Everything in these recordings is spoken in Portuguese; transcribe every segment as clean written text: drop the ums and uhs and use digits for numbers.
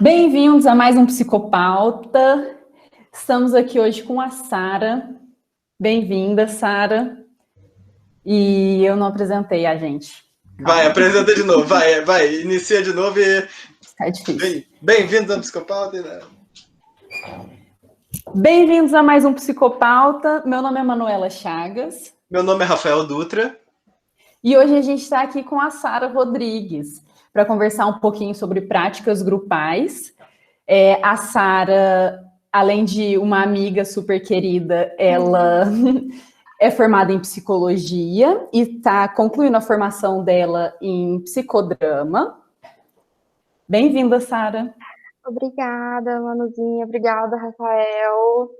Bem-vindos a mais um Psicopauta. Estamos aqui hoje com a Sara. Bem-vinda, Sara. E eu não apresentei a gente. Vai, apresenta de novo, vai, inicia de novo e. Tá difícil. Bem-vindos ao Psicopauta. Bem-vindos a mais um Psicopauta. Meu nome é Manuela Chagas. Meu nome é Rafael Dutra. E hoje a gente está aqui com a Sara Rodrigues para conversar um pouquinho sobre práticas grupais. A Sara, além de uma amiga super querida, ela é formada em psicologia e está concluindo a formação dela em psicodrama. Bem-vinda, Sara. Obrigada, Manuzinha. Obrigada, Rafael.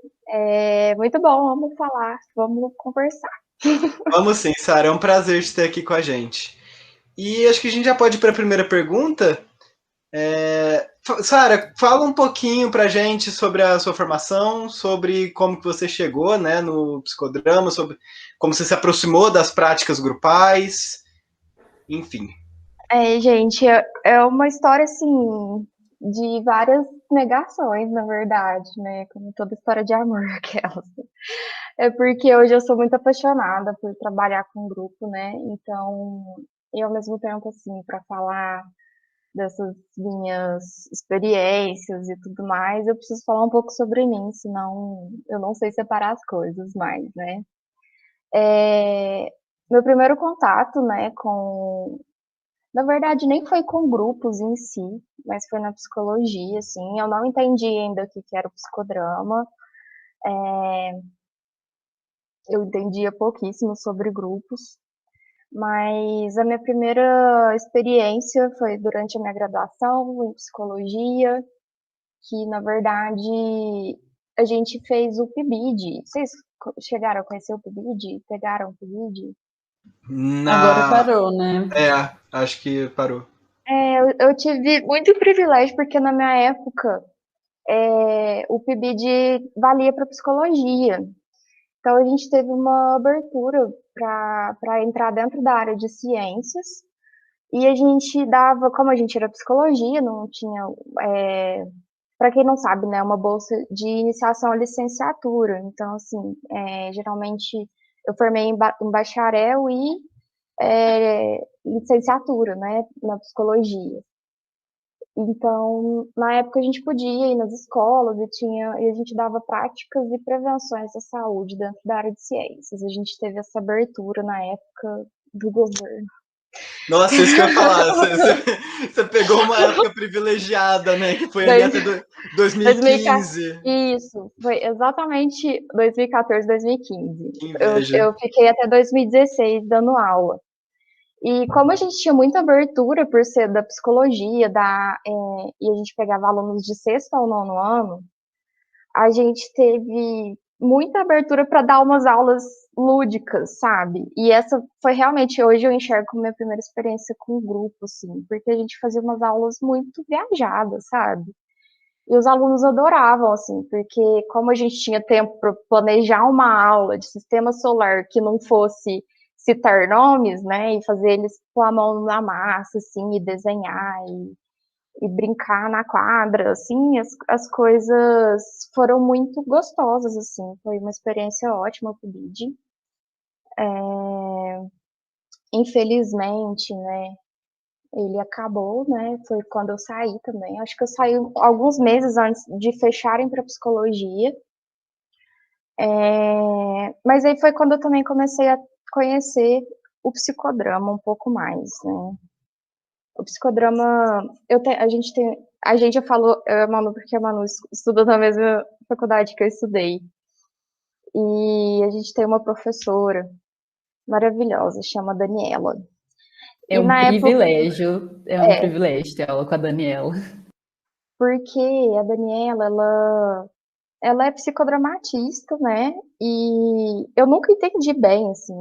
Muito bom, vamos falar, vamos conversar. Vamos sim, Sara, é um prazer te ter aqui com a gente. E acho que a gente já pode ir para a primeira pergunta. Sara, fala um pouquinho pra gente sobre a sua formação, sobre como que você chegou, né, no psicodrama, sobre como você se aproximou das práticas grupais, enfim. Gente, é uma história, assim, de várias negações, na verdade, né? Como toda história de amor, aquelas. É porque hoje eu sou muito apaixonada por trabalhar com grupo, né? Então, e ao mesmo tempo, assim, para falar dessas minhas experiências e tudo mais, eu preciso falar um pouco sobre mim, senão eu não sei separar as coisas mais, né? Meu primeiro contato, né, na verdade, nem foi com grupos em si, mas foi na psicologia, assim. Eu não entendi ainda o que era o psicodrama. Eu entendia pouquíssimo sobre grupos. Mas a minha primeira experiência foi durante a minha graduação em psicologia, que na verdade a gente fez o PIBID. Vocês chegaram a conhecer o PIBID? Pegaram o PIBID? Agora parou, né? Acho que parou. Eu tive muito privilégio, porque na minha época o PIBID valia para psicologia. Então a gente teve uma abertura para entrar dentro da área de ciências. E a gente dava, como a gente era psicologia, não tinha, para quem não sabe, né, uma bolsa de iniciação à licenciatura. Então, assim, geralmente eu formei em bacharel e licenciatura, né, na psicologia. Então, na época a gente podia ir nas escolas e a gente dava práticas e prevenções da saúde dentro da área de ciências. A gente teve essa abertura na época do governo. Nossa, isso que eu ia falar. Você pegou uma época privilegiada, né? Que foi ali até 2015. Isso, foi exatamente 2014, 2015. Que inveja. Eu fiquei até 2016 dando aula. E como a gente tinha muita abertura por ser da psicologia, e a gente pegava alunos de sexto ao nono ano, a gente teve muita abertura para dar umas aulas lúdicas, sabe? E essa foi realmente, hoje eu enxergo como minha primeira experiência com grupo, assim, porque a gente fazia umas aulas muito viajadas, sabe? E os alunos adoravam, assim, porque como a gente tinha tempo para planejar uma aula de sistema solar que não fosse citar nomes, né, e fazer eles pôr a mão na massa, assim, e desenhar e brincar na quadra, assim, as coisas foram muito gostosas, assim, foi uma experiência ótima pro BID. Infelizmente, né, ele acabou, né, foi quando eu saí também, acho que eu saí alguns meses antes de fecharem para psicologia, mas aí foi quando eu também comecei a conhecer o psicodrama um pouco mais, né. O psicodrama, a gente já falou, a Manu, porque a Manu estuda na mesma faculdade que eu estudei. E a gente tem uma professora maravilhosa, chama Daniela. É E um na época, privilégio ter aula com a Daniela. porque a Daniela, ela é psicodramatista, né? E eu nunca entendi bem, assim,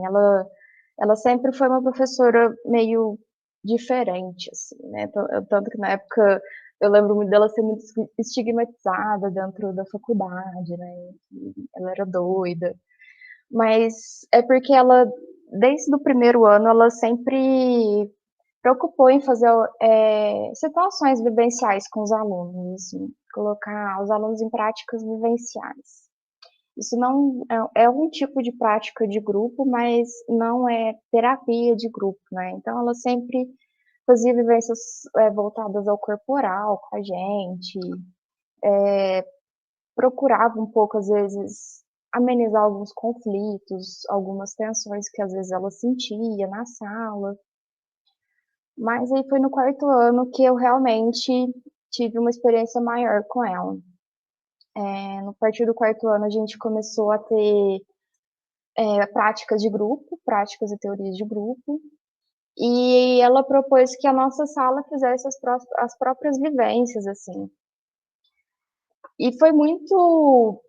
ela sempre foi uma professora meio diferente, assim, né? Tanto que na época eu lembro muito dela ser muito estigmatizada dentro da faculdade, né? Ela era doida. Mas é porque ela, desde o primeiro ano, ela sempre preocupou em fazer situações vivenciais com os alunos, assim, colocar os alunos em práticas vivenciais. Isso não é um tipo de prática de grupo, mas não é terapia de grupo, né? Então, ela sempre fazia vivências voltadas ao corporal com a gente, procurava um pouco, às vezes, amenizar alguns conflitos, algumas tensões que às vezes ela sentia na sala. Mas aí foi no quarto ano que eu realmente tive uma experiência maior com ela. No partir do quarto ano, a gente começou a ter práticas de grupo, práticas e teorias de grupo, e ela propôs que a nossa sala fizesse as próprias vivências, assim. E foi muito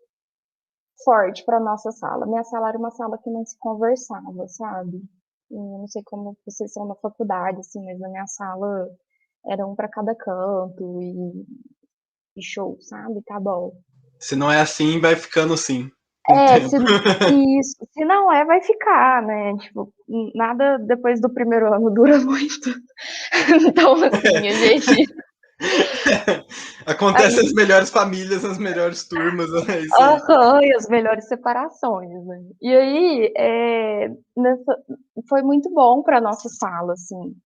forte para nossa sala. Minha sala era uma sala que não se conversava, sabe? Eu não sei como vocês são na faculdade, assim, mas na minha sala era um para cada canto e show, sabe? Tá bom. Se não é assim, vai ficando assim. Se não vai ficar, né? Tipo, nada depois do primeiro ano dura muito. Então, assim, a gente. Acontece nas melhores famílias, nas melhores turmas, é isso aí. E as melhores separações, né? E aí, foi muito bom para nossa sala, assim.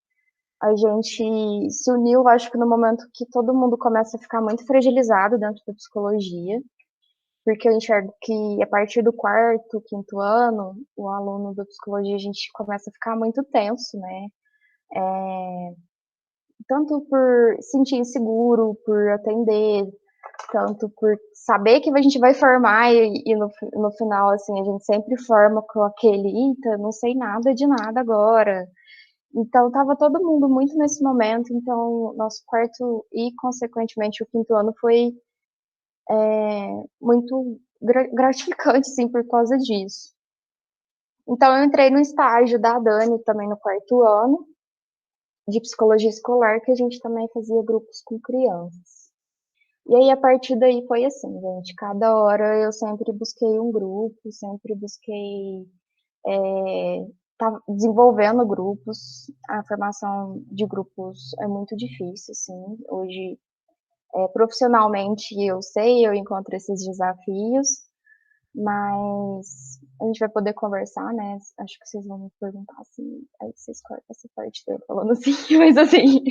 A gente se uniu, acho que no momento que todo mundo começa a ficar muito fragilizado dentro da psicologia, porque eu enxergo que a partir do quarto, quinto ano, o aluno da psicologia, a gente começa a ficar muito tenso, né? Tanto por sentir inseguro, por atender, tanto por saber que a gente vai formar e no final, assim, a gente sempre forma com aquele, eita, não sei nada de nada agora. Então, estava todo mundo muito nesse momento, então, nosso quarto e, consequentemente, o quinto ano foi muito gratificante, sim, por causa disso. Então, eu entrei no estágio da Dani também no quarto ano, de psicologia escolar, que a gente também fazia grupos com crianças. E aí, a partir daí, foi assim, gente, cada hora eu sempre busquei um grupo, sempre busquei tá desenvolvendo grupos. A formação de grupos é muito difícil, assim. Hoje, profissionalmente, eu encontro esses desafios, mas a gente vai poder conversar, né? Acho que vocês vão me perguntar assim, aí vocês cortam essa parte dele falando assim, mas assim,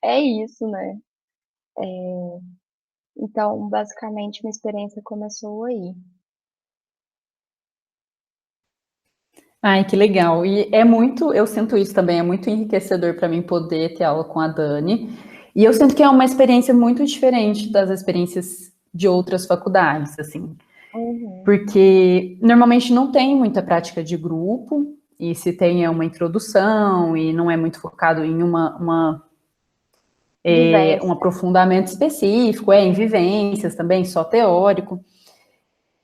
é isso, né? Então, basicamente, minha experiência começou aí. Ai, que legal. E é muito, eu sinto isso também, é muito enriquecedor para mim poder ter aula com a Dani. E eu sinto que é uma experiência muito diferente das experiências de outras faculdades, assim. Porque normalmente não tem muita prática de grupo, e se tem é uma introdução, e não é muito focado em um aprofundamento específico, em vivências também, só teórico.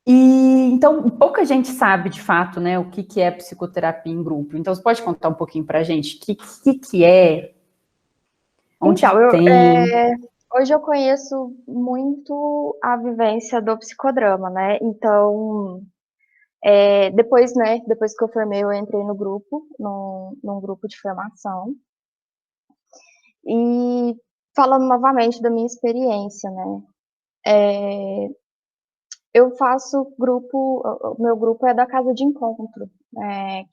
E então pouca gente sabe de fato, né, o que é psicoterapia em grupo. Então você pode contar um pouquinho para a gente o que é, onde então, tem? Hoje eu conheço muito a vivência do psicodrama, né? Então, depois que eu formei, eu entrei no grupo, num grupo de formação. E falando novamente da minha experiência, né? Eu faço grupo, o meu grupo é da Casa de Encontro,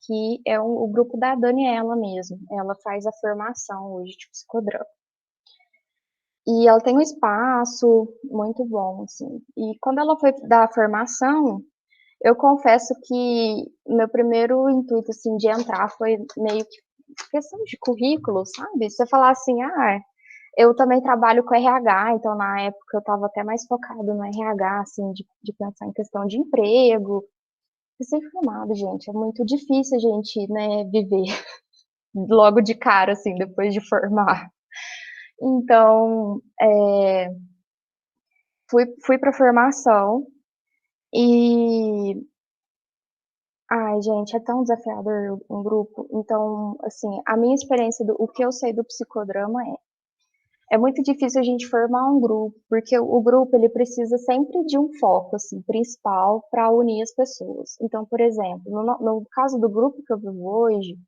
que é o grupo da Daniela mesmo. Ela faz a formação hoje de psicodrama. E ela tem um espaço muito bom, assim. E quando ela foi dar a formação, eu confesso que meu primeiro intuito, assim, de entrar foi meio que questão de currículo, sabe? Você falar assim, eu também trabalho com RH, então na época eu estava até mais focado no RH, assim, de pensar em questão de emprego. Recém-formado, gente, é muito difícil a gente, né, viver logo de cara, assim, depois de formar. Então, fui para formação e, ai, gente, é tão desafiador um grupo. Então, assim, a minha experiência o que eu sei do psicodrama é muito difícil a gente formar um grupo, porque o grupo ele precisa sempre de um foco assim principal para unir as pessoas. Então, por exemplo, no caso do grupo que eu vivo hoje,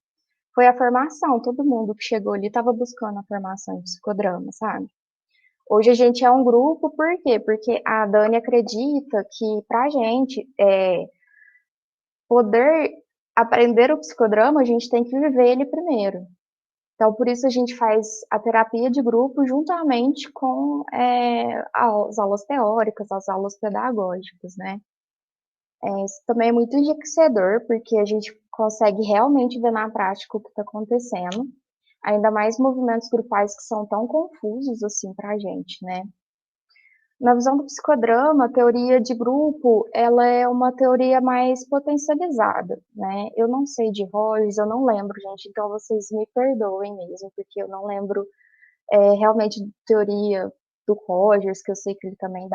foi a formação. Todo mundo que chegou ali estava buscando a formação em psicodrama, sabe? Hoje a gente é um grupo, por quê? Porque a Dani acredita que pra gente poder aprender o psicodrama, a gente tem que viver ele primeiro. Então, por isso a gente faz a terapia de grupo juntamente com as aulas teóricas, as aulas pedagógicas, né? Isso também é muito enriquecedor, porque a gente consegue realmente ver na prática o que está acontecendo, ainda mais movimentos grupais que são tão confusos assim para a gente, né? Na visão do psicodrama, a teoria de grupo, ela é uma teoria mais potencializada, né? Eu não sei de Rogers, eu não lembro, gente, então vocês me perdoem mesmo, porque eu não lembro realmente de teoria do Rogers, que eu sei que ele também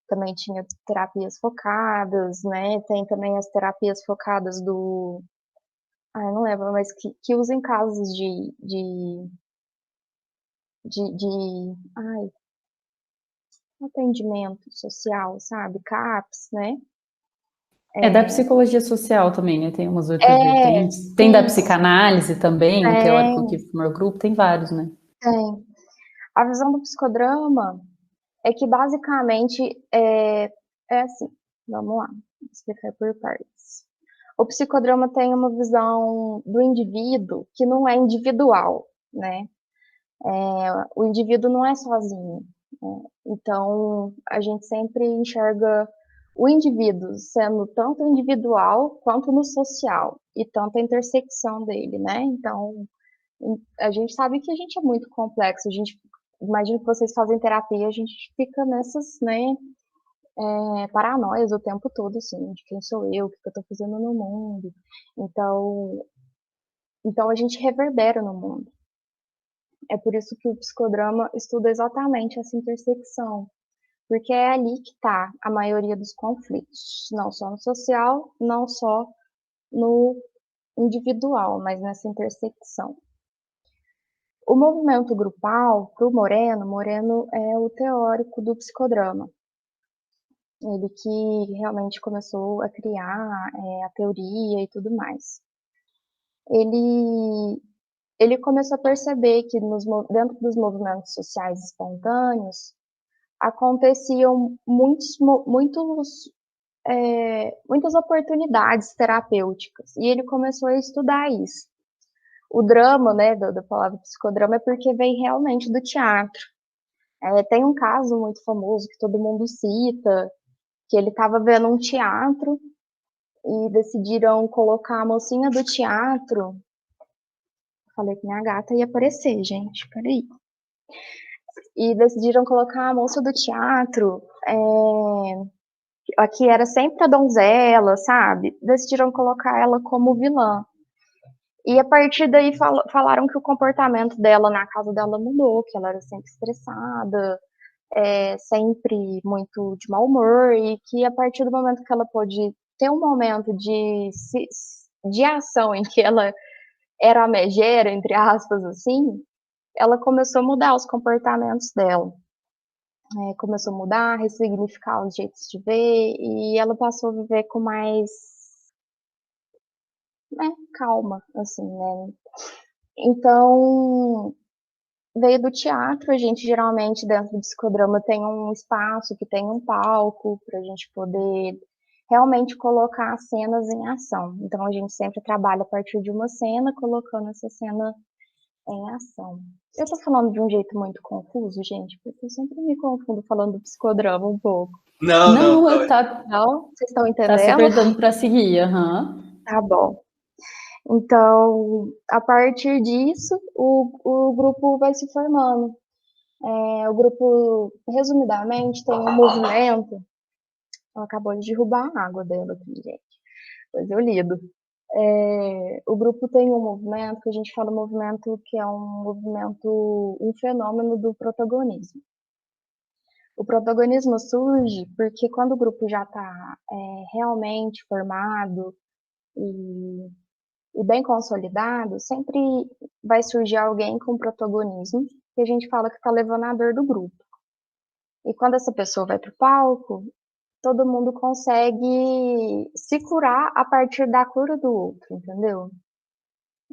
também tinha terapias focadas, né? Tem também as terapias focadas eu não lembro, mas que usa em casos de atendimento social, sabe? CAPS, né? É da psicologia social também, né? Tem umas outras É, vertentes. Tem da isso, psicanálise também, o teórico que tem, forma o grupo, tem vários, né? tem. A visão do psicodrama é que basicamente é assim, vamos lá, vou explicar por partes. O psicodrama tem uma visão do indivíduo que não é individual, né? O indivíduo não é sozinho, né? Então, a gente sempre enxerga o indivíduo sendo tanto individual quanto no social, e tanto a intersecção dele, né? Então, a gente sabe que a gente é muito complexo, a gente imagino que vocês fazem terapia, a gente fica nessas, né, paranoias o tempo todo, assim, de quem sou eu, o que eu tô fazendo no mundo. Então a gente reverbera no mundo. É por isso que o psicodrama estuda exatamente essa intersecção, porque é ali que está a maioria dos conflitos, não só no social, não só no individual, mas nessa intersecção. O movimento grupal, para o Moreno é o teórico do psicodrama. Ele que realmente começou a criar a teoria e tudo mais. Ele começou a perceber que dentro dos movimentos sociais espontâneos aconteciam muitas oportunidades terapêuticas, e ele começou a estudar isso. O drama, né, da palavra psicodrama, é porque vem realmente do teatro. Tem um caso muito famoso que todo mundo cita, que ele estava vendo um teatro e decidiram colocar a mocinha do teatro. Falei que minha gata ia aparecer, gente, peraí. E decidiram colocar a moça do teatro, que era sempre a donzela, sabe? Decidiram colocar ela como vilã. E a partir daí falaram que o comportamento dela na casa dela mudou, que ela era sempre estressada, sempre muito de mau humor, e que a partir do momento que ela pôde ter um momento de ação em que ela era a megera, entre aspas, assim, ela começou a mudar os comportamentos dela. Começou a mudar, ressignificar os jeitos de ver, e ela passou a viver com mais, né, calma, assim, né? Então, veio do teatro, a gente geralmente dentro do psicodrama tem um espaço que tem um palco para a gente poder realmente colocar as cenas em ação. Então a gente sempre trabalha a partir de uma cena, colocando essa cena em ação. Eu tô falando de um jeito muito confuso, gente, porque eu sempre me confundo falando do psicodrama um pouco. Não, Não? Vocês estão tá entendendo? super dando para seguir, aham. Tá bom. Então, a partir disso, o grupo vai se formando. O grupo, resumidamente, tem um movimento. Ela acabou de derrubar a água dela aqui, gente. Pois eu lido. O grupo tem um movimento que a gente fala movimento que é um fenômeno do protagonismo. O protagonismo surge porque quando o grupo já está realmente formado e bem consolidado, sempre vai surgir alguém com protagonismo que a gente fala que está levando a dor do grupo. E quando essa pessoa vai para o palco, todo mundo consegue se curar a partir da cura do outro, entendeu?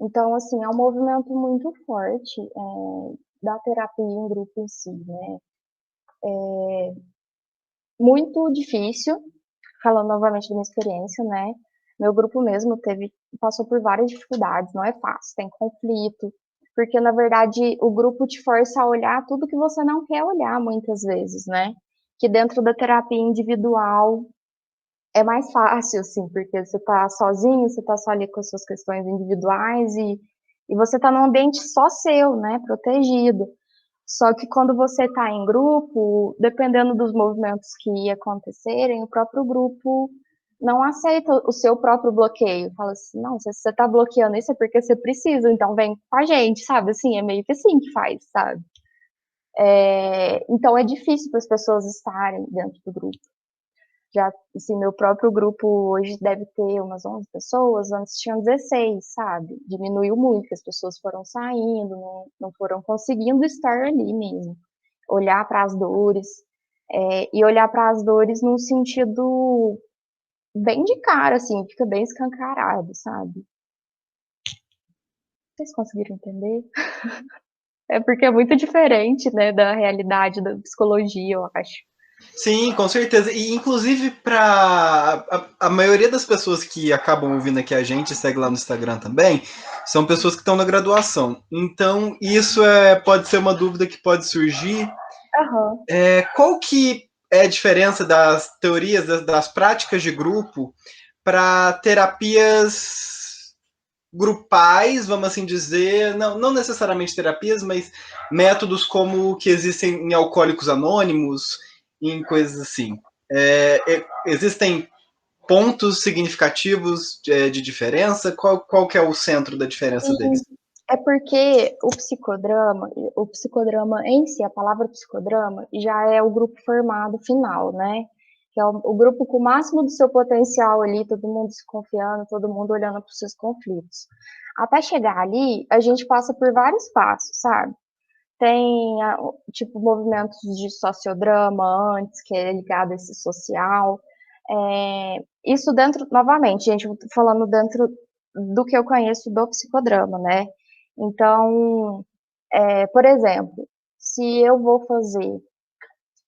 Então, assim, é um movimento muito forte da terapia em grupo em si, né? Muito difícil, falando novamente da minha experiência, né? Meu grupo mesmo passou por várias dificuldades, não é fácil, tem conflito, porque na verdade o grupo te força a olhar tudo que você não quer olhar muitas vezes, né? Que dentro da terapia individual é mais fácil, assim, porque você tá sozinho, você tá só ali com as suas questões individuais e você tá num ambiente só seu, né? Protegido. Só que quando você está em grupo, dependendo dos movimentos que acontecerem, o próprio grupo não aceita o seu próprio bloqueio. Fala assim, não, se você está bloqueando isso é porque você precisa, então vem com a gente, sabe? Assim, é meio que assim que faz, sabe? Então é difícil para as pessoas estarem dentro do grupo. Já, assim, meu próprio grupo hoje deve ter umas 11 pessoas, antes tinham 16, sabe? Diminuiu muito, que as pessoas foram saindo, não foram conseguindo estar ali mesmo. Olhar para as dores, e olhar para as dores num sentido bem de cara, assim, fica bem escancarado, sabe? Vocês conseguiram entender? É porque é muito diferente, né, da realidade da psicologia, eu acho. Sim, com certeza. E inclusive para a maioria das pessoas que acabam ouvindo aqui a gente, segue lá no Instagram também, são pessoas que estão na graduação. Então, isso pode ser uma dúvida que pode surgir. Uhum. Qual que é a diferença das teorias, das práticas de grupo para terapias grupais, vamos assim dizer, não necessariamente terapias, mas métodos como que existem em Alcoólicos Anônimos, em coisas assim. Existem pontos significativos de diferença? Qual que é o centro da diferença Sim, deles? é porque o psicodrama em si, a palavra psicodrama, já é o grupo formado final, né? Que é o grupo com o máximo do seu potencial ali, todo mundo se confiando, todo mundo olhando para os seus conflitos. Até chegar ali, a gente passa por vários passos, sabe? Tem, tipo, movimentos de sociodrama antes, que é ligado a esse social. Isso dentro, novamente, gente, falando dentro do que eu conheço do psicodrama, né? Então, por exemplo, se eu vou fazer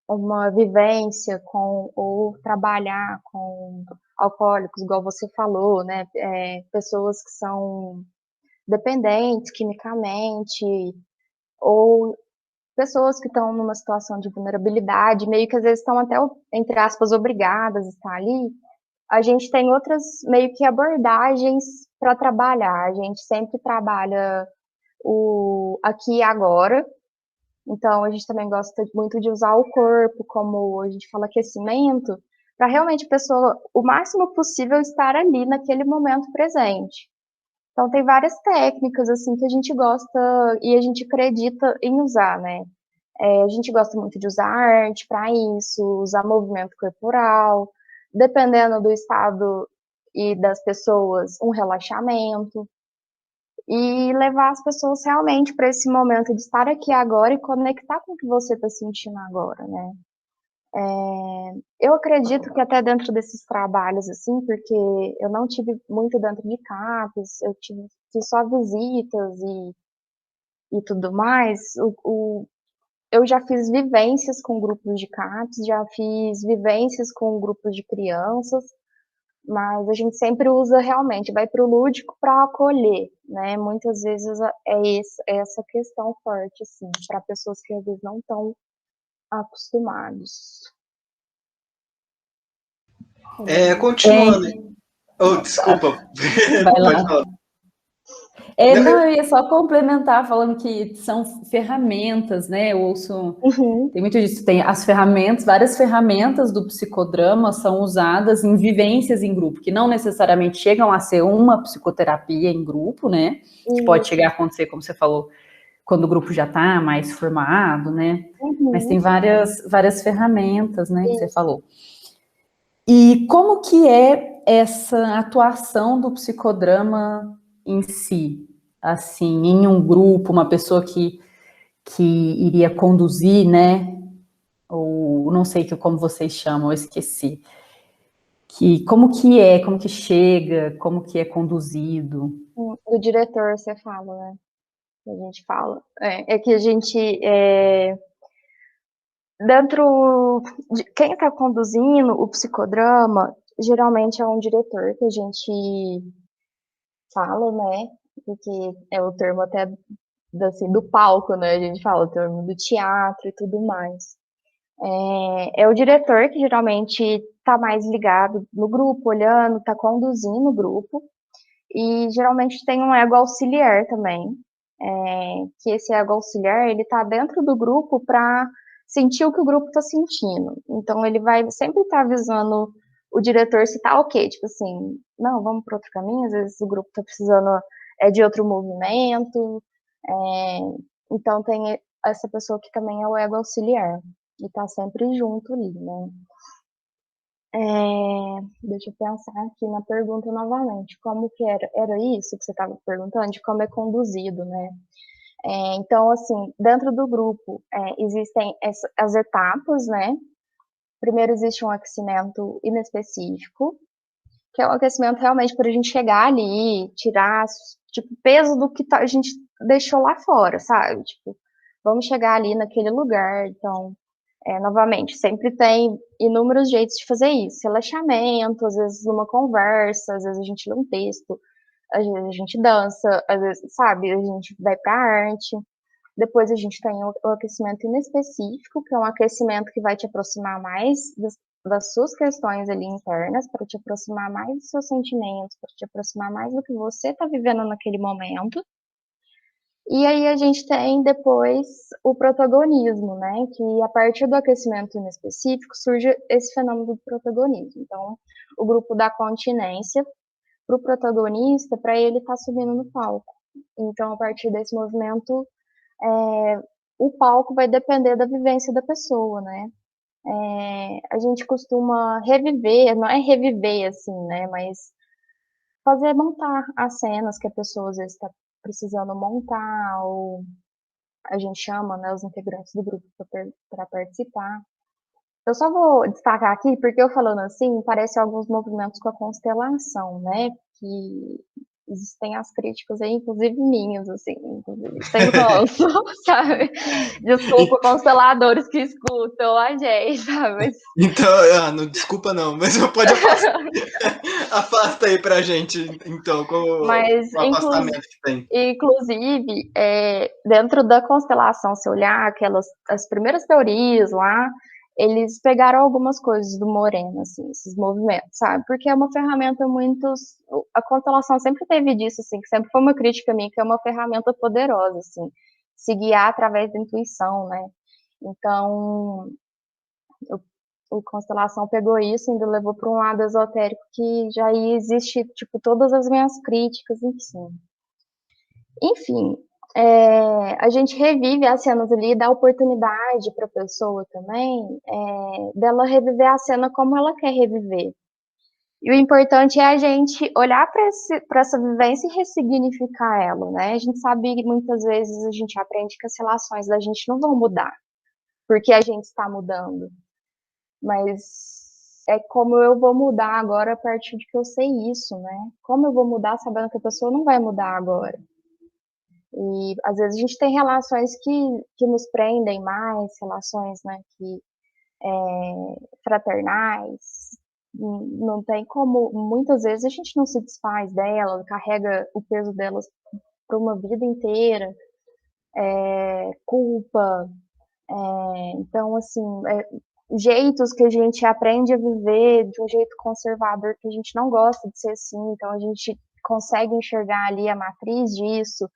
uma vivência ou trabalhar com alcoólicos, igual você falou, né? Pessoas que são dependentes quimicamente, ou pessoas que estão numa situação de vulnerabilidade, meio que às vezes estão até, entre aspas, obrigadas a estar ali, a gente tem outras meio que abordagens para trabalhar. A gente sempre trabalha o aqui e agora. Então, a gente também gosta muito de usar o corpo, como a gente fala, aquecimento, para realmente a pessoa, o máximo possível, estar ali naquele momento presente. Então, tem várias técnicas, assim, que a gente gosta e a gente acredita em usar, né? A gente gosta muito de usar arte para isso, usar movimento corporal, dependendo do estado e das pessoas, um relaxamento, e levar as pessoas realmente para esse momento de estar aqui agora e conectar com o que você está sentindo agora, né? Eu acredito que até dentro desses trabalhos, assim, porque eu não tive muito dentro de CAPS, fiz só visitas e tudo mais, eu já fiz vivências com grupos de CAPS, já fiz vivências com grupos de crianças, mas a gente sempre usa realmente, vai para o lúdico para acolher, né? Muitas vezes é essa questão forte, assim, para pessoas que às vezes não estão acostumados. Continuando. Oh, desculpa. Vai lá. Pode falar. Não, eu ia só complementar falando que são ferramentas, né? Eu ouço, tem muito disso. Tem as ferramentas, várias ferramentas do psicodrama são usadas em vivências em grupo, que não necessariamente chegam a ser uma psicoterapia em grupo, né? Que pode chegar a acontecer, como você falou, quando o grupo já está mais formado, né? Mas tem várias ferramentas, né? Que você falou. E como que é essa atuação do psicodrama em si, assim, em um grupo, uma pessoa que iria conduzir, né, ou não sei como vocês chamam, eu esqueci, Como que chega, como que é conduzido? Do diretor você fala, né? A gente fala. É que a gente, dentro de quem está conduzindo o psicodrama, geralmente é um diretor que a gente fala, né? Porque é o termo até assim, do palco, né? A gente fala o termo do teatro e tudo mais. É o diretor que geralmente está mais ligado no grupo, olhando, está conduzindo o grupo. E geralmente tem um ego auxiliar também, que esse ego auxiliar, ele está dentro do grupo para sentir o que o grupo está sentindo. Então, ele vai sempre estar avisando o diretor se tá ok, tipo assim, não, vamos para outro caminho, às vezes o grupo está precisando de outro movimento. Então, tem essa pessoa que também é o ego auxiliar, e está sempre junto ali, né? Deixa eu pensar aqui na pergunta novamente. Como que era isso que você estava perguntando, de como é conduzido, né? Então, assim, dentro do grupo existem as etapas, né? Primeiro existe um aquecimento inespecífico, que é um aquecimento realmente para a gente chegar ali, tirar tipo, peso do que a gente deixou lá fora, sabe? Tipo, vamos chegar ali naquele lugar, então novamente, sempre tem inúmeros jeitos de fazer isso. Relaxamento, às vezes numa conversa, às vezes a gente lê um texto, às vezes a gente dança, às vezes, sabe, a gente vai para arte. Depois a gente tem o aquecimento inespecífico, que é um aquecimento que vai te aproximar mais das suas questões ali internas, para te aproximar mais dos seus sentimentos, para te aproximar mais do que você está vivendo naquele momento. E aí a gente tem depois o protagonismo, né? Que a partir do aquecimento inespecífico surge esse fenômeno do protagonismo. Então, o grupo dá continência para o protagonista, para ele estar subindo no palco. Então, a partir desse movimento, o palco vai depender da vivência da pessoa, né? A gente costuma reviver, não é reviver assim, né? Mas montar as cenas que a pessoa às vezes está precisando montar, ou a gente chama, né, os integrantes do grupo para participar. Eu só vou destacar aqui, porque eu falando assim, parece alguns movimentos com a constelação, né? Que existem as críticas aí, inclusive minhas, assim, inclusive tem ranço, sabe? Desculpa, consteladores que escutam a gente, sabe? Então, não, desculpa não, mas pode afastar. Afasta aí pra gente, então, com o afastamento que tem. Inclusive, dentro da constelação, se olhar as primeiras teorias lá, eles pegaram algumas coisas do Moreno, assim, esses movimentos, sabe? Porque é uma ferramenta muito... A constelação sempre teve disso, assim, que sempre foi uma crítica minha, que é uma ferramenta poderosa, assim, se guiar através da intuição, né? Então, a constelação pegou isso e ainda levou para um lado esotérico que já existe, tipo, todas as minhas críticas em cima. Enfim, a gente revive as cenas ali, dá oportunidade para a pessoa também, dela reviver a cena como ela quer reviver. E o importante é a gente olhar para essa vivência e ressignificar ela, né? A gente sabe que muitas vezes a gente aprende que as relações da gente não vão mudar, porque a gente está mudando. Mas é como eu vou mudar agora a partir de que eu sei isso, né? Como eu vou mudar sabendo que a pessoa não vai mudar agora? E às vezes a gente tem relações que nos prendem mais, relações, né, fraternais, não tem como, muitas vezes a gente não se desfaz dela, carrega o peso delas por uma vida inteira, culpa, então assim, jeitos que a gente aprende a viver de um jeito conservador que a gente não gosta de ser assim, então a gente consegue enxergar ali a matriz disso,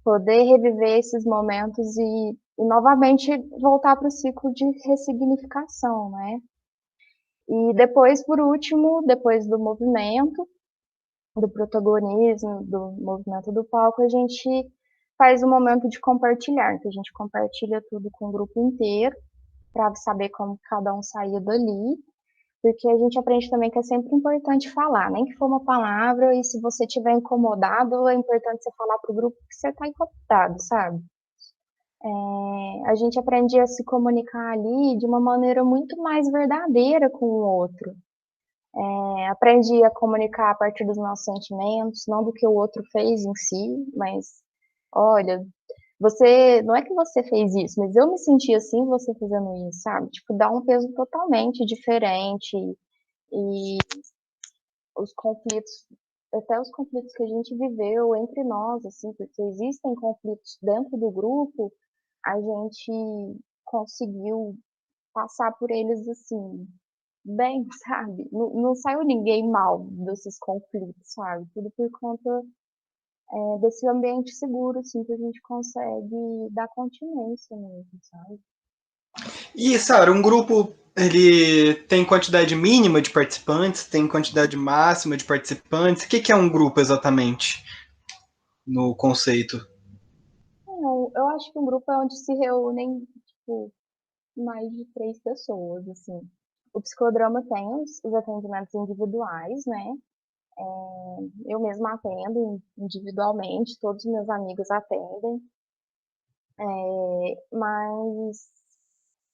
poder reviver esses momentos e novamente voltar para o ciclo de ressignificação, né? E depois, por último, depois do movimento, do protagonismo, do movimento do palco, a gente faz um momento de compartilhar, que a gente compartilha tudo com o grupo inteiro, para saber como cada um saía dali, porque a gente aprende também que é sempre importante falar, nem que for uma palavra, e se você estiver incomodado, é importante você falar para o grupo que você está incomodado, sabe? A gente aprende a se comunicar ali de uma maneira muito mais verdadeira com o outro. Aprendi a comunicar a partir dos nossos sentimentos, não do que o outro fez em si, mas, olha, você, não é que você fez isso, mas eu me senti assim você fazendo isso, sabe? Tipo, dá um peso totalmente diferente e os conflitos, até os conflitos que a gente viveu entre nós, assim, porque existem conflitos dentro do grupo, a gente conseguiu passar por eles assim, bem, sabe? Não, não saiu ninguém mal desses conflitos, sabe? Tudo por conta desse ambiente seguro, assim, que a gente consegue dar continência mesmo, sabe? E, Sara, um grupo ele tem quantidade mínima de participantes, tem quantidade máxima de participantes. O que, que é um grupo exatamente no conceito? Não, eu acho que um grupo é onde se reúnem, tipo, mais de 3 pessoas, assim. O psicodrama tem os atendimentos individuais, né? Eu mesma atendo individualmente, todos os meus amigos atendem, mas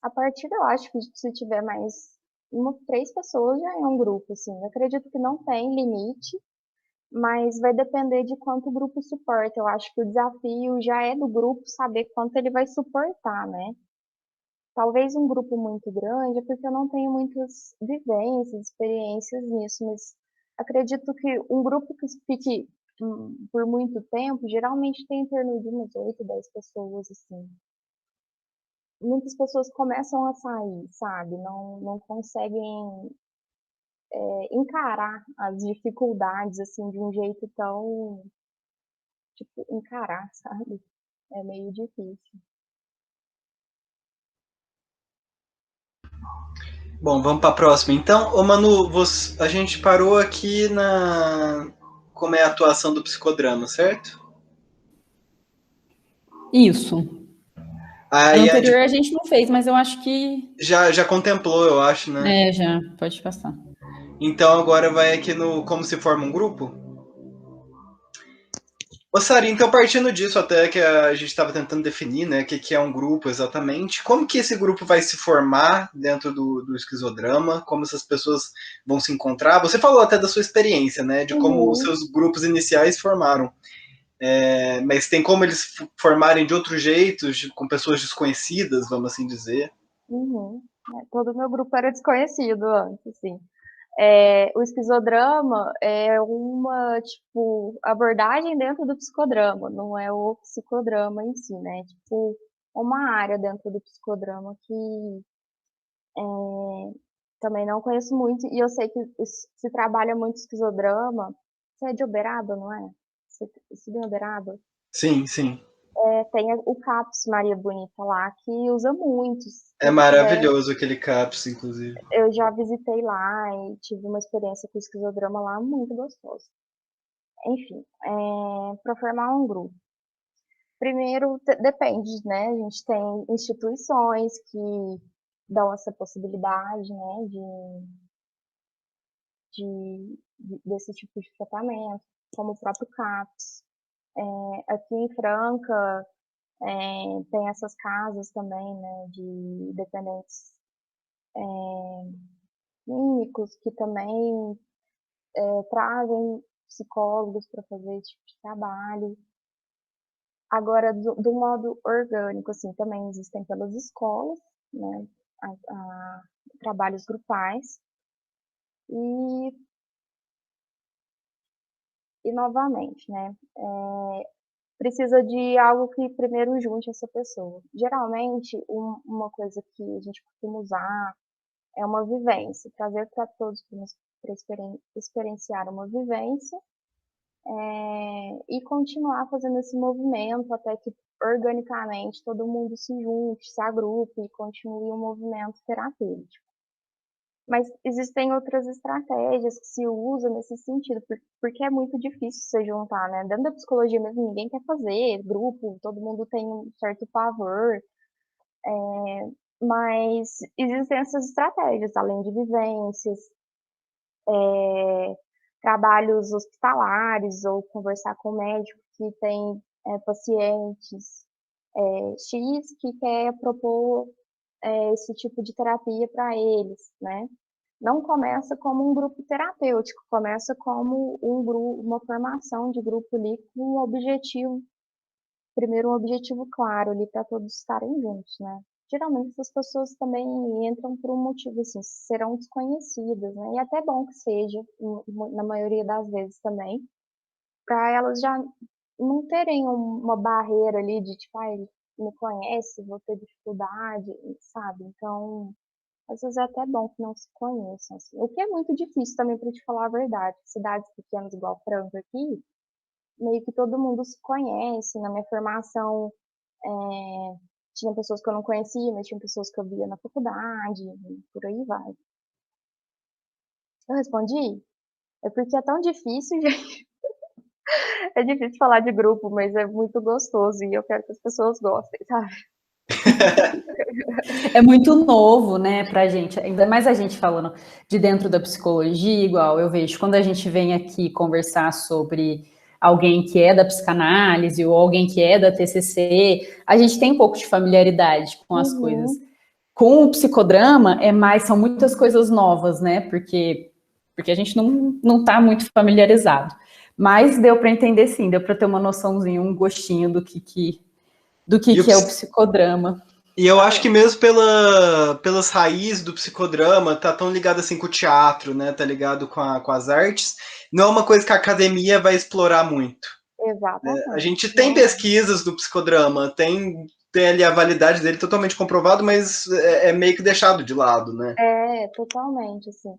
a partir, eu acho que se tiver mais 3 pessoas já é um grupo, assim. Eu acredito que não tem limite, mas vai depender de quanto o grupo suporta. Eu acho que o desafio já é do grupo saber quanto ele vai suportar, né? Talvez um grupo muito grande, é porque eu não tenho muitas vivências, experiências nisso, mas acredito que um grupo que fique por muito tempo, geralmente tem em torno de umas 8, 10 pessoas, assim. Muitas pessoas começam a sair, sabe? Não conseguem encarar as dificuldades, assim, de um jeito tão, tipo, encarar, sabe? É meio difícil. Bom, vamos para a próxima. Então, ô Manu, a gente parou aqui na como é a atuação do psicodrama, certo? Isso. A Aí anterior a gente não fez, mas eu acho que. já contemplou, eu acho, né? É, já, pode passar. Então agora vai aqui no como se forma um grupo. Ô Sari, então partindo disso até que a gente estava tentando definir, né, o que é um grupo exatamente, como que esse grupo vai se formar dentro do esquizodrama, como essas pessoas vão se encontrar, você falou até da sua experiência, né, de como os Uhum, seus grupos iniciais formaram, mas tem como eles formarem de outros jeitos, com pessoas desconhecidas, vamos assim dizer. uhum. Todo o meu grupo era desconhecido antes, assim. O esquizodrama é uma, tipo, abordagem dentro do psicodrama, não é o psicodrama em si, né? Tipo, uma área dentro do psicodrama que também não conheço muito, e eu sei que se trabalha muito esquizodrama. Você é de Uberaba, não é? Você estuda em Uberaba? Sim, sim. Tem o CAPS Maria Bonita lá, que usa muito. É Se tiver, maravilhoso aquele CAPS, inclusive. eu já visitei lá e tive uma experiência com esquizodrama lá muito gostosa. Enfim, para formar um grupo. Primeiro, depende, né? A gente tem instituições que dão essa possibilidade, né, desse tipo de tratamento, como o próprio CAPS. Aqui em Franca, tem essas casas também, né, de dependentes químicos que também trazem psicólogos para fazer esse tipo de trabalho. Agora, do modo orgânico, assim, também existem pelas escolas, né, trabalhos grupais. E, novamente, né, precisa de algo que primeiro junte essa pessoa. Geralmente, uma coisa que a gente costuma usar é uma vivência, trazer para todos para experienciar uma vivência e continuar fazendo esse movimento até que organicamente todo mundo se junte, se agrupe e continue um movimento terapêutico. Mas existem outras estratégias que se usam nesse sentido, porque é muito difícil se juntar, né? Dentro da psicologia mesmo, ninguém quer fazer grupo, todo mundo tem um certo pavor, mas existem essas estratégias, além de vivências, trabalhos hospitalares ou conversar com o médico que tem pacientes X que quer propor esse tipo de terapia para eles, né? não começa como um grupo terapêutico, começa como uma formação de grupo ali com um objetivo, primeiro um objetivo claro ali para todos estarem juntos, né? Geralmente essas pessoas também entram por um motivo assim, serão desconhecidas, né? E é até bom que seja, na maioria das vezes também, para elas já não terem uma barreira ali de tipo, ai, me conhece, vou ter dificuldade, sabe? Então, às vezes é até bom que não se conheçam, assim. O que é muito difícil também, para te falar a verdade. Cidades pequenas igual Franca aqui, meio que todo mundo se conhece. Na minha formação, tinha pessoas que eu não conhecia, mas tinha pessoas que eu via na faculdade, e por aí vai. Eu respondi? É porque é tão difícil, gente. É difícil falar de grupo, mas é muito gostoso e eu quero que as pessoas gostem, sabe? É muito novo, né, pra gente, ainda mais a gente falando de dentro da psicologia, igual eu vejo, quando a gente vem aqui conversar sobre alguém que é da psicanálise ou alguém que é da TCC, a gente tem um pouco de familiaridade com as coisas. Com o psicodrama, são muitas coisas novas, né, porque a gente não tá muito familiarizado. Mas deu para entender sim, deu para ter uma noçãozinha, um gostinho do que é o psicodrama. E eu acho que mesmo pelas raízes do psicodrama, tá tão ligado assim com o teatro, né? Tá ligado com as artes. Não é uma coisa que a academia vai explorar muito. Exatamente. A gente tem pesquisas do psicodrama, tem ali a validade dele totalmente comprovado, mas é meio que deixado de lado, né? Totalmente, assim.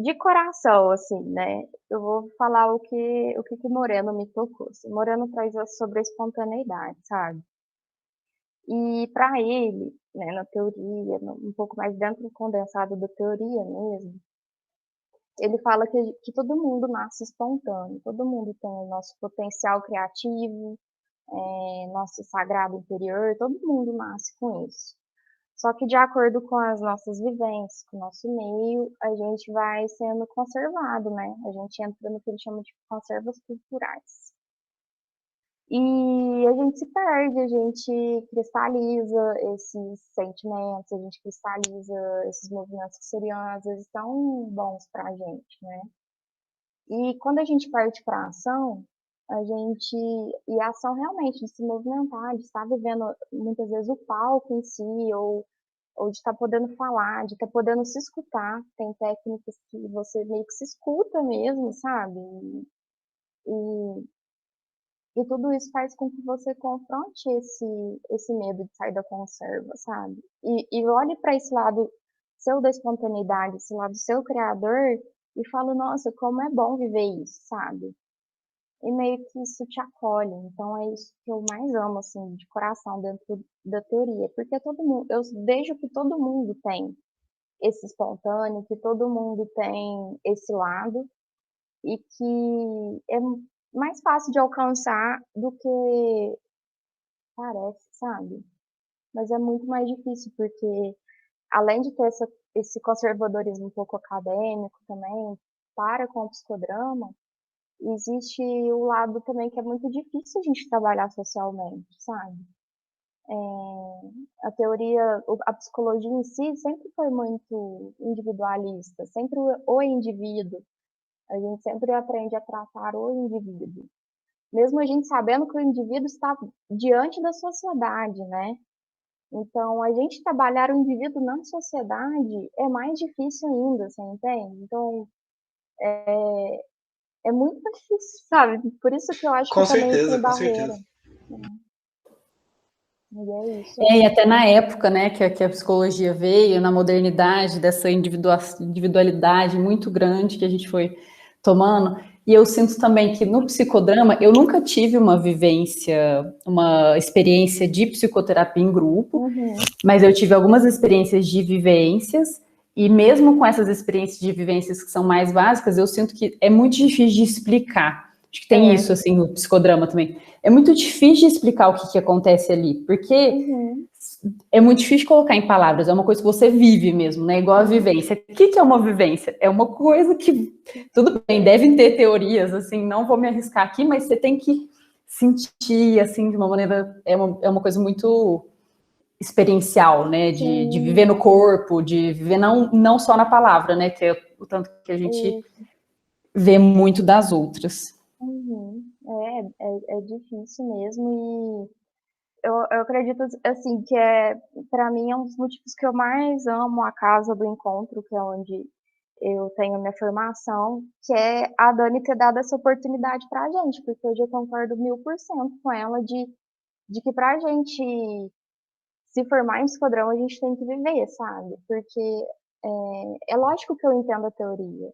De coração, assim, né? Eu vou falar o que Moreno me tocou. Assim. Moreno traz sobre a espontaneidade, sabe? E para ele, né, na teoria, um pouco mais dentro do condensado da teoria mesmo, ele fala que todo mundo nasce espontâneo, todo mundo tem o nosso potencial criativo, nosso sagrado interior, todo mundo nasce com isso. Só que de acordo com as nossas vivências, com o nosso meio, a gente vai sendo conservado, né? A gente entra no que ele chama de conservas culturais. E a gente se perde, a gente cristaliza esses sentimentos, a gente cristaliza esses movimentos que seriam, às vezes, tão bons pra gente, né? E quando a gente parte para a ação, e a ação realmente de se movimentar, de estar vivendo muitas vezes o palco em si, ou de estar podendo falar, de estar podendo se escutar. Tem técnicas que você meio que se escuta mesmo, sabe? E tudo isso faz com que você confronte esse medo de sair da conserva, sabe? E olhe para esse lado seu da espontaneidade, esse lado seu criador, e fala, nossa, como é bom viver isso, sabe? E meio que isso te acolhe. Então é isso que eu mais amo, assim, de coração dentro da teoria. Porque todo mundo, eu vejo que todo mundo tem esse espontâneo, que todo mundo tem esse lado, e que é mais fácil de alcançar do que parece, sabe? Mas é muito mais difícil, porque além de ter esse conservadorismo um pouco acadêmico também, para com o psicodrama, existe o lado também que é muito difícil a gente trabalhar socialmente, sabe? A teoria, a psicologia em si sempre foi muito individualista, sempre o indivíduo. A gente sempre aprende a tratar o indivíduo. Mesmo a gente sabendo que o indivíduo está diante da sociedade, né? Então, a gente trabalhar o indivíduo na sociedade é mais difícil ainda, você entende? Então, é muito difícil, sabe? Por isso que eu acho que Com também certeza, tem com barreira. certeza. E é isso. E até na época, né, que a psicologia veio, na modernidade, dessa individualidade muito grande que a gente foi tomando, e eu sinto também que no psicodrama, eu nunca tive uma experiência de psicoterapia em grupo, mas eu tive algumas experiências de vivências, e mesmo com essas experiências de vivências que são mais básicas, eu sinto que é muito difícil de explicar. Acho que tem isso, assim, no psicodrama também. É muito difícil de explicar o que acontece ali, porque é muito difícil de colocar em palavras, é uma coisa que você vive mesmo, né? Igual a vivência. O que é uma vivência? É uma coisa que, tudo bem, devem ter teorias, assim, não vou me arriscar aqui, mas você tem que sentir, assim, de uma maneira, é uma coisa muito experiencial, né? De viver no corpo, de viver não só na palavra, né? Que é o tanto que a gente vê muito das outras. É difícil mesmo, e eu acredito, assim, que para mim, é um dos motivos que eu mais amo a Casa do Encontro, que é onde eu tenho minha formação, que é a Dani ter dado essa oportunidade pra gente, porque hoje eu concordo 1000% com ela de que pra gente se formar em psicodrama, a gente tem que viver, sabe? Porque é lógico que eu entendo a teoria,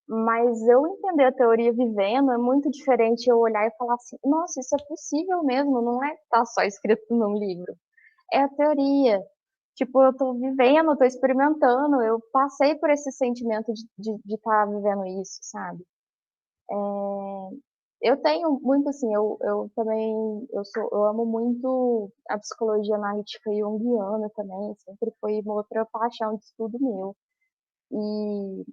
mas eu entender a teoria vivendo é muito diferente eu olhar e falar assim, nossa, isso é possível mesmo, não é que tá só escrito num livro. É a teoria. Tipo, eu tô vivendo, eu tô experimentando, eu passei por esse sentimento de estar vivendo isso, sabe? Eu tenho muito, assim, eu também, eu amo muito a psicologia analítica junguiana também, sempre foi uma outra paixão de estudo meu. E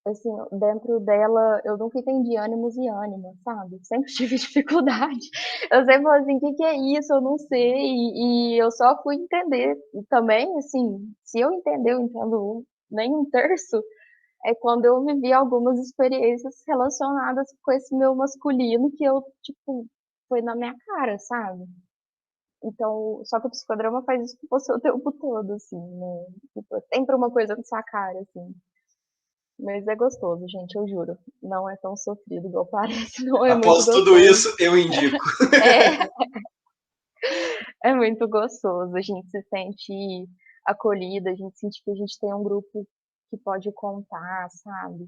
assim, dentro dela, eu nunca entendi ânimos e ânima, sabe? Sempre tive dificuldade. Eu sempre falei assim, o que é isso? Eu não sei. E eu só fui entender. E também, assim, se eu entender, eu entendo nem um terço, é quando eu vivi algumas experiências relacionadas com esse meu masculino que eu, tipo, foi na minha cara, sabe? Então, só que o psicodrama faz isso com você o tempo todo, assim, né? Tipo, é sempre uma coisa na sua cara, assim. Mas é gostoso, gente, eu juro. Não é tão sofrido igual parece, não é muito Após tudo gostoso. isso, eu indico. É, é muito gostoso. A gente se sente acolhida, a gente sente que a gente tem um grupo que pode contar, sabe?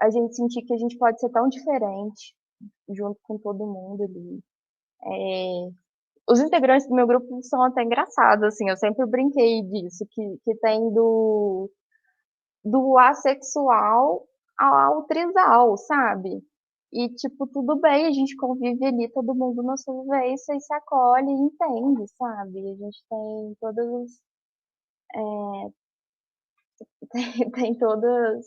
A gente sentir que a gente pode ser tão diferente junto com todo mundo ali. Os integrantes do meu grupo são até engraçados, assim, eu sempre brinquei disso, que tem do assexual ao trisal, sabe? E, tipo, tudo bem, a gente convive ali, todo mundo na sua vivência e se acolhe e entende, sabe? A gente tem todas, tem todas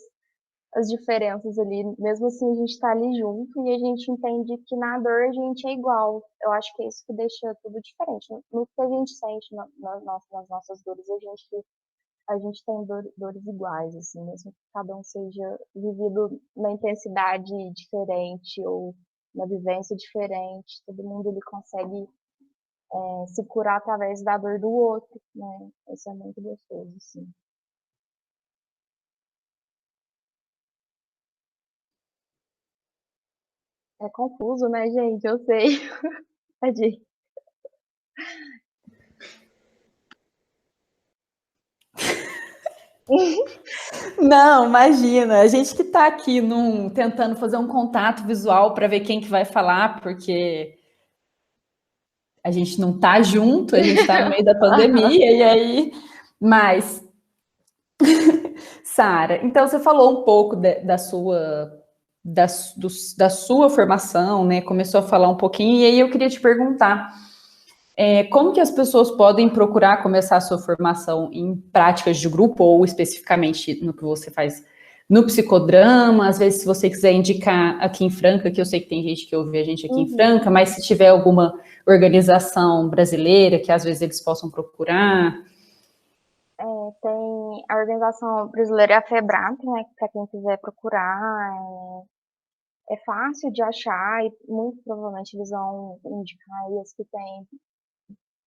as diferenças ali, mesmo assim a gente tá ali junto e a gente entende que na dor a gente é igual. Eu acho que é isso que deixa tudo diferente. No que a gente sente nas nossas dores, a gente tem dores iguais, assim, mesmo que cada um seja vivido na intensidade diferente ou na vivência diferente, todo mundo ele consegue se curar através da dor do outro, né? Isso é muito gostoso, assim. É confuso, né, gente? Eu sei. Tadinho. Não, imagina, a gente que está aqui tentando fazer um contato visual para ver quem que vai falar, porque a gente não está junto, a gente está no meio da pandemia, e aí. Mas, Sara, então você falou um pouco da sua formação, né? Começou a falar um pouquinho, e aí eu queria te perguntar. Como que as pessoas podem procurar começar a sua formação em práticas de grupo, ou especificamente no que você faz no psicodrama? Às vezes, se você quiser indicar aqui em Franca, que eu sei que tem gente que ouve a gente aqui em Franca, mas se tiver alguma organização brasileira que às vezes eles possam procurar. Tem a organização brasileira, a FEBRAP, né, para quem quiser procurar. É fácil de achar e muito provavelmente eles vão indicar aí as que tem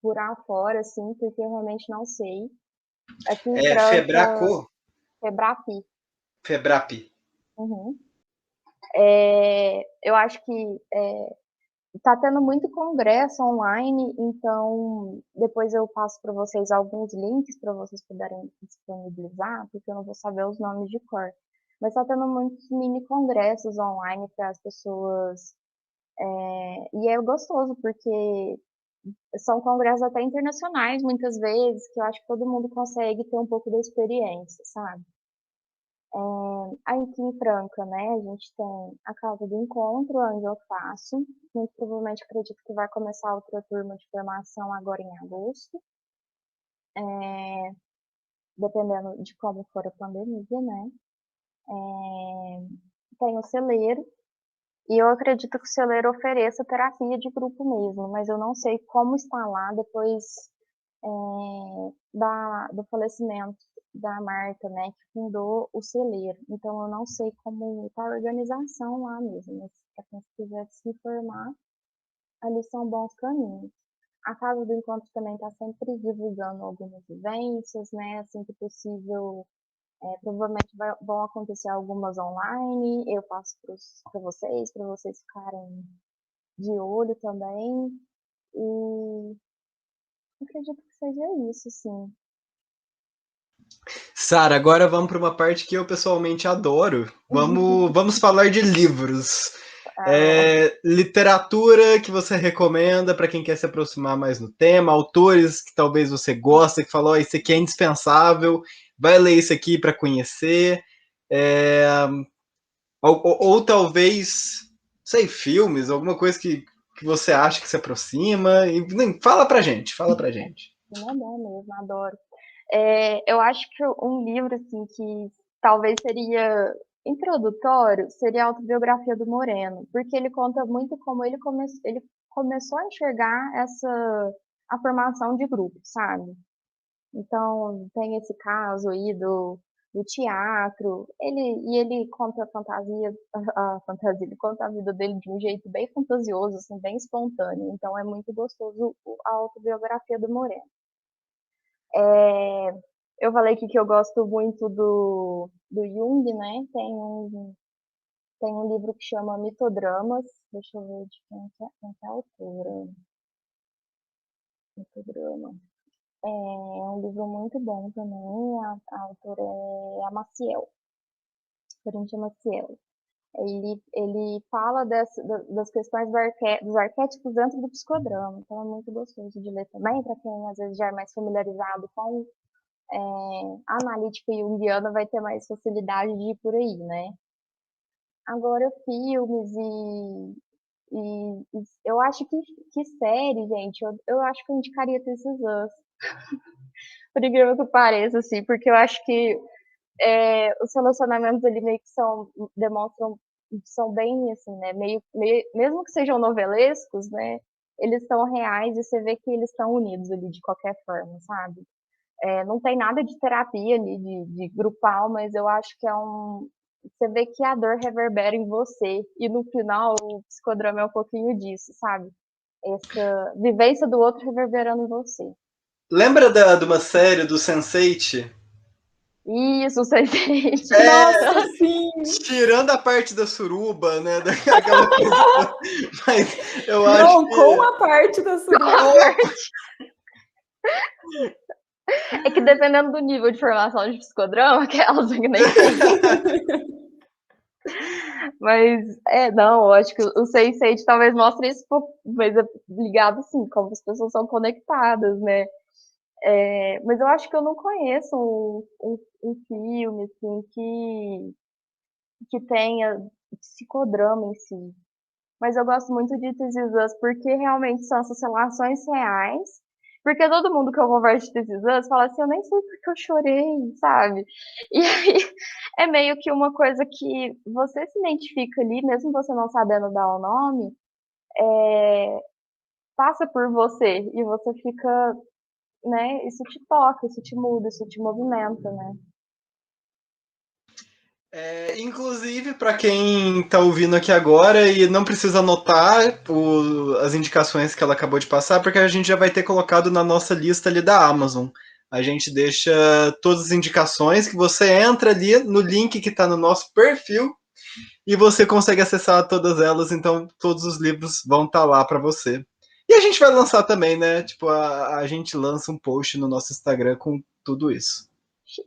por afora, assim, porque eu realmente não sei. Aqui em É Franca, Febraco? Febrapi. Febrap. Uhum. Eu acho que tá tendo muito congresso online, então depois eu passo para vocês alguns links para vocês puderem disponibilizar, porque eu não vou saber os nomes de cor. Mas tá tendo muitos mini congressos online para as pessoas. E é gostoso, porque são congressos até internacionais, muitas vezes, que eu acho que todo mundo consegue ter um pouco da experiência, sabe? Aí aqui em Franca, né, a gente tem a Casa do Encontro, onde eu faço. Muito provavelmente acredito que vai começar outra turma de formação agora em agosto, dependendo de como for a pandemia, né? Tem o Celeiro, E eu acredito que o celeiro ofereça terapia de grupo mesmo, mas eu não sei como está lá depois do falecimento da Marta, né, que fundou o celeiro. Então eu não sei como está a organização lá mesmo, mas para quem quiser se informar, ali são bons caminhos. A Casa do Encontro também está sempre divulgando algumas vivências, né, assim que possível. Provavelmente vão acontecer algumas online, eu passo para vocês ficarem de olho também. E acredito que seja isso, sim. Sara, agora vamos para uma parte que eu pessoalmente adoro. Vamos falar de livros. Literatura que você recomenda para quem quer se aproximar mais no tema, autores que talvez você goste, que falou, oh, esse aqui é indispensável, vai ler isso aqui para conhecer. Ou talvez, sei, filmes, alguma coisa que você acha que se aproxima. Fala pra gente. Não é bom mesmo, adoro. Eu acho que um livro assim, que talvez seria introdutório seria a autobiografia do Moreno, porque ele conta muito como ele começou a enxergar a formação de grupo, sabe? Então, tem esse caso aí do teatro, ele conta ele conta a vida dele de um jeito bem fantasioso, assim, bem espontâneo, então é muito gostoso a autobiografia do Moreno. Eu falei aqui que eu gosto muito do Jung, né? Tem um livro que chama Mitodramas, deixa eu ver de quem é a autora. Mitodrama. É um livro muito bom também, a autora é a Maciel, Corinthians Maciel. Ele fala das questões dos arquétipos dentro do psicodrama, então é muito gostoso de ler também, para quem às vezes já é mais familiarizado com a analítica junguiana vai ter mais facilidade de ir por aí, né? Agora, filmes e eu acho que série, gente, eu acho que eu indicaria This Is Us. Por incrível que pareça, assim, porque eu acho que os relacionamentos ali meio que são bem, assim, né, mesmo que sejam novelescos, né, eles são reais e você vê que eles estão unidos ali de qualquer forma, sabe? Não tem nada de terapia ali, de grupal, mas eu acho que você vê que a dor reverbera em você, e no final o psicodrama é um pouquinho disso, sabe? Essa vivência do outro reverberando em você. Lembra de uma série do Sense8? Isso, Sense8. Nossa, sim! Tirando a parte da suruba, né? Daquela coisa. Mas eu acho Não, que... com a parte da suruba. É que dependendo do nível de formação de psicodrama, que elas nem tem. Mas, não, eu acho que o Sense8 talvez mostre isso, mas é ligado, assim, como as pessoas são conectadas, né? Mas eu acho que eu não conheço um filme, assim, que tenha psicodrama em si. Mas eu gosto muito de This Is Us, porque realmente são essas relações reais. Porque todo mundo que eu converso de This Is Us fala assim, eu nem sei porque eu chorei, sabe? E aí é meio que uma coisa que você se identifica ali, mesmo você não sabendo dar o nome, passa por você e você fica, né? Isso te toca, isso te muda, isso te movimenta, né? Inclusive, para quem está ouvindo aqui agora e não precisa anotar as indicações que ela acabou de passar, porque a gente já vai ter colocado na nossa lista ali da Amazon. A gente deixa todas as indicações que você entra ali no link que está no nosso perfil e você consegue acessar todas elas, então todos os livros vão estar lá para você. E a gente vai lançar também, né? Tipo, a gente lança um post no nosso Instagram com tudo isso. Achei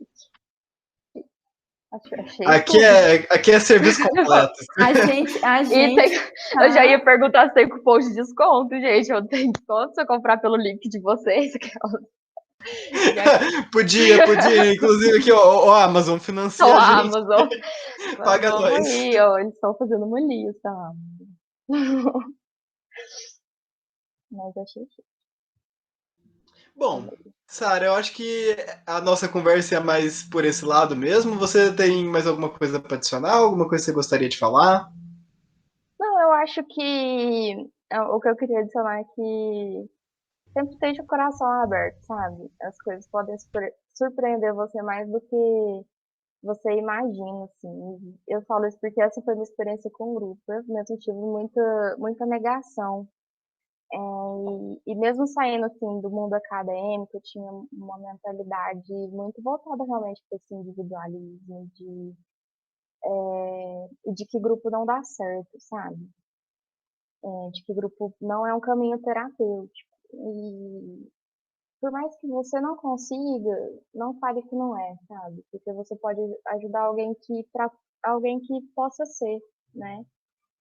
Aqui é serviço completo. A gente eu já ia perguntar se tem cupom de desconto, gente. Eu tenho desconto se eu comprar pelo link de vocês. Podia. Inclusive aqui, ó, Amazon, financia a a gente. Amazon. Paga Vamos nós. aí, ó, eles estão fazendo uma lista. Mas achei que... Bom, Sara, eu acho que a nossa conversa é mais por esse lado mesmo. Você tem mais alguma coisa para adicionar? Alguma coisa que você gostaria de falar? Não, eu acho que o que eu queria adicionar é que sempre esteja o coração aberto, sabe? As coisas podem surpreender você mais do que você imagina, assim. Eu falo isso porque essa foi a minha experiência com o grupo. Eu mesmo tive muita negação. E mesmo saindo, assim, do mundo acadêmico, eu tinha uma mentalidade muito voltada realmente para esse individualismo, de que grupo não dá certo, sabe? De que grupo não é um caminho terapêutico. E por mais que você não consiga, não fale que não é, sabe? Porque você pode ajudar alguém para alguém que possa ser, né?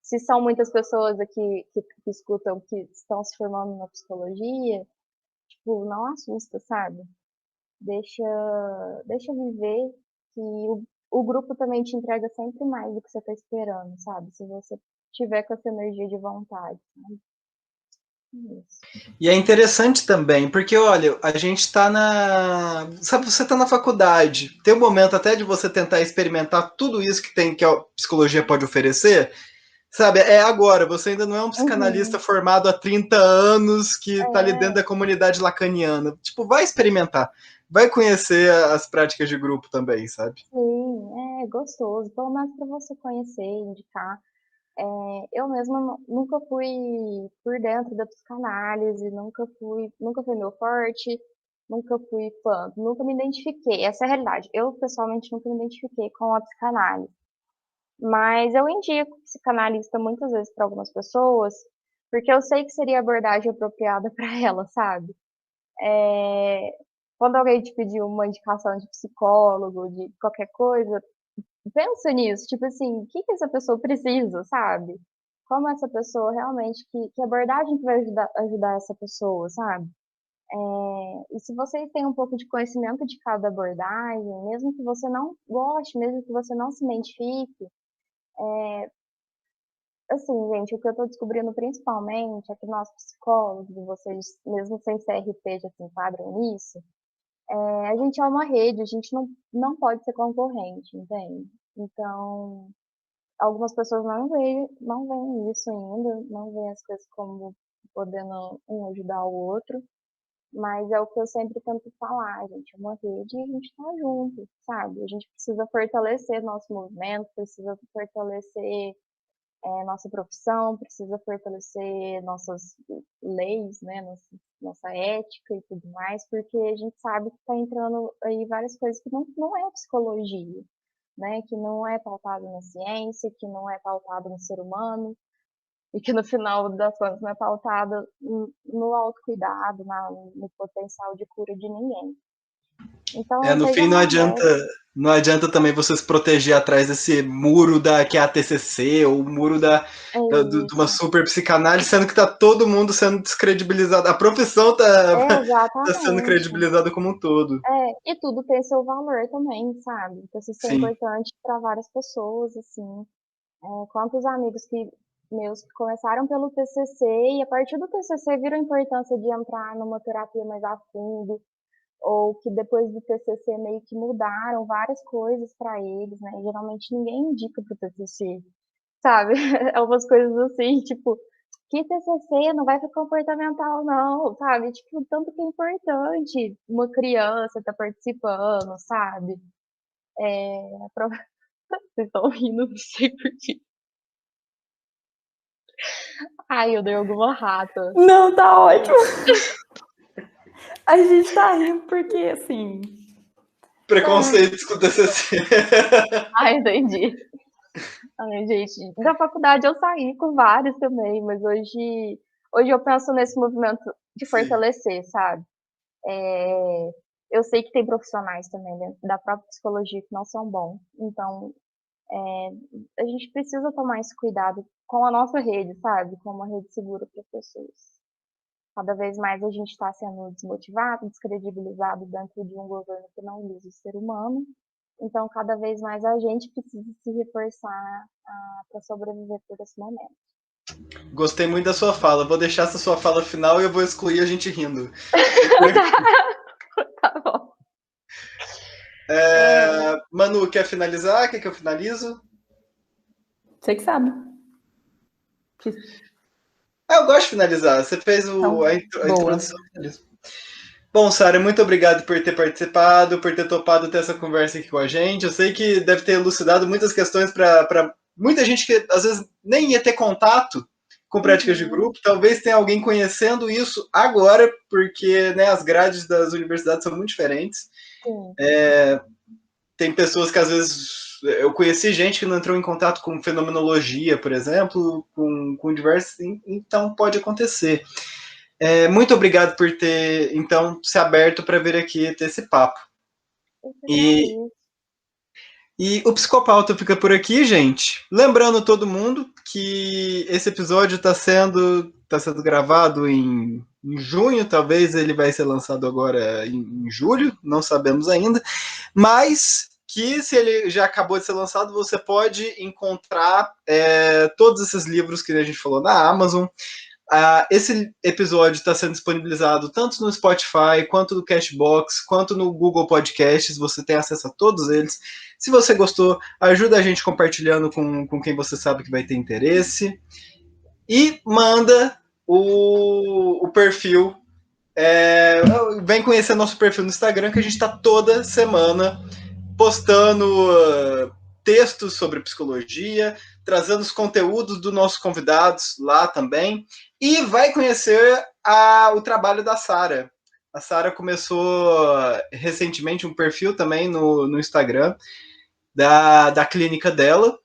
Se são muitas pessoas aqui que escutam que estão se formando na psicologia, tipo, não assusta, sabe? Deixa, deixa viver que o grupo também te entrega sempre mais do que você está esperando, sabe? Se você tiver com essa energia de vontade, sabe? Isso. E é interessante também, porque olha, a gente está na. Sabe, você está na faculdade, tem um momento até de você tentar experimentar tudo isso que tem que a psicologia pode oferecer. Sabe, é agora, você ainda não é um psicanalista Uhum. formado há 30 anos que está ali dentro É, da comunidade lacaniana. Tipo, vai experimentar, vai conhecer as práticas de grupo também, sabe? sim, é gostoso, pelo menos para você conhecer, indicar. Eu mesma nunca fui por dentro da psicanálise, nunca foi meu forte, nunca fui fã, nunca me identifiquei. Essa é a realidade. Eu, pessoalmente, nunca me identifiquei com a psicanálise. Mas eu indico psicanalista muitas vezes para algumas pessoas, porque eu sei que seria a abordagem apropriada para ela, sabe? É, Quando alguém te pedir uma indicação de psicólogo, de qualquer coisa, pensa nisso, tipo assim, o que que essa pessoa precisa, sabe? Como essa pessoa realmente, que abordagem que vai ajudar essa pessoa, sabe? E se vocês têm um pouco de conhecimento de cada abordagem, mesmo que você não goste, mesmo que você não se identifique, assim, gente, o que eu tô descobrindo principalmente é que nós psicólogos, e vocês, mesmo sem CRP, já se enquadram nisso, a gente é uma rede, a gente não pode ser concorrente, entende? Então, algumas pessoas não veem isso ainda, não veem as coisas como podendo um ajudar o outro, mas é o que eu sempre tento falar, a gente é uma rede e a gente tá junto, sabe? A gente precisa fortalecer nosso movimento, precisa fortalecer nossa profissão, precisa fortalecer nossas leis, né, nossa ética e tudo mais, porque a gente sabe que está entrando aí várias coisas que não é psicologia, né, que não é pautado na ciência, que não é pautado no ser humano, e que no final das contas não é pautado no autocuidado, no potencial de cura de ninguém. Então, No fim sejam abertos. não adianta também você se proteger atrás desse muro que é a TCC, ou o muro É de uma isso. super psicanálise, sendo que tá todo mundo sendo descredibilizado. A profissão tá sendo Exatamente. credibilizada como um todo. E tudo tem seu valor também, sabe? Então, isso é Sim. importante para várias pessoas, assim. Quantos amigos meus que começaram pelo TCC e a partir do TCC viram a importância de entrar numa terapia mais a fundo, ou que depois do TCC meio que mudaram várias coisas para eles, né? Geralmente ninguém indica pro TCC, sabe? É umas coisas assim, tipo, que TCC não vai ser comportamental, não, sabe? Tipo, tanto que é importante uma criança tá participando, sabe? Pra- Vocês estão rindo, não sei por quê. Ai, eu dei alguma rata. Não, tá ótimo. A gente tá rindo porque, assim... Preconceitos com o TCC. Ai, entendi. Ai, gente, da faculdade eu saí com vários também, mas hoje eu penso nesse movimento de Sim. fortalecer, sabe? É, eu sei que tem profissionais também dentro da própria psicologia que não são bons, então a gente precisa tomar esse cuidado com a nossa rede, sabe? Com uma rede segura para as pessoas. Cada vez mais a gente está sendo desmotivado, descredibilizado dentro de um governo que não visa o ser humano. Então, cada vez mais a gente precisa se reforçar para sobreviver por esse momento. Gostei muito da sua fala. Vou deixar essa sua fala final e eu vou excluir a gente rindo. Tá bom. Manu, quer finalizar? Quer que eu finalizo? Você que sabe. Eu gosto de finalizar. Você fez Então, a introdução. Bom, Sara, muito obrigado por ter participado, por ter topado ter essa conversa aqui com a gente. Eu sei que deve ter elucidado muitas questões para muita gente que às vezes nem ia ter contato com práticas de grupo. Talvez tenha alguém conhecendo isso agora, porque, né, as grades das universidades são muito diferentes. Tem pessoas que às vezes... Eu conheci gente que não entrou em contato com fenomenologia, por exemplo, com diversos... Então, pode acontecer. Muito obrigado por ter, então, se aberto para vir aqui ter esse papo. E o Psicopauta fica por aqui, gente. Lembrando todo mundo que esse episódio está sendo gravado em junho, talvez ele vai ser lançado agora em julho, não sabemos ainda. Mas que se ele já acabou de ser lançado, você pode encontrar todos esses livros que a gente falou na Amazon. Esse episódio está sendo disponibilizado tanto no Spotify, quanto no Cashbox, quanto no Google Podcasts. Você tem acesso a todos eles. Se você gostou, ajuda a gente compartilhando com quem você sabe que vai ter interesse. E manda o perfil. Vem conhecer nosso perfil no Instagram, que a gente está toda semana postando textos sobre psicologia, trazendo os conteúdos dos nossos convidados lá também. E vai conhecer o trabalho da Sara. A Sara começou recentemente um perfil também no Instagram da clínica dela.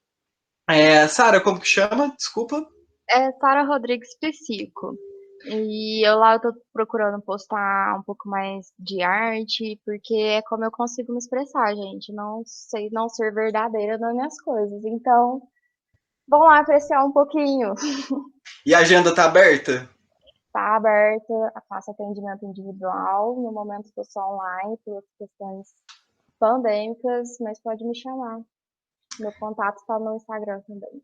Sara, como que chama? Desculpa. É Sara Rodrigues Psico. E lá eu tô procurando postar um pouco mais de arte, porque é como eu consigo me expressar, gente. Não sei não ser verdadeira nas minhas coisas. Então, vão lá apreciar um pouquinho. E a agenda tá aberta? Tá aberta, faço atendimento individual. No momento estou só online, por questões pandêmicas, mas pode me chamar. Meu contato está no Instagram também.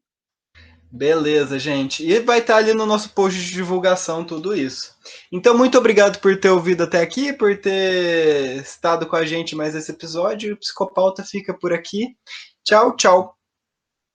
Beleza, gente. E vai estar ali no nosso post de divulgação tudo isso. Então, muito obrigado por ter ouvido até aqui, por ter estado com a gente mais esse episódio. O Psicopauta fica por aqui. Tchau, tchau.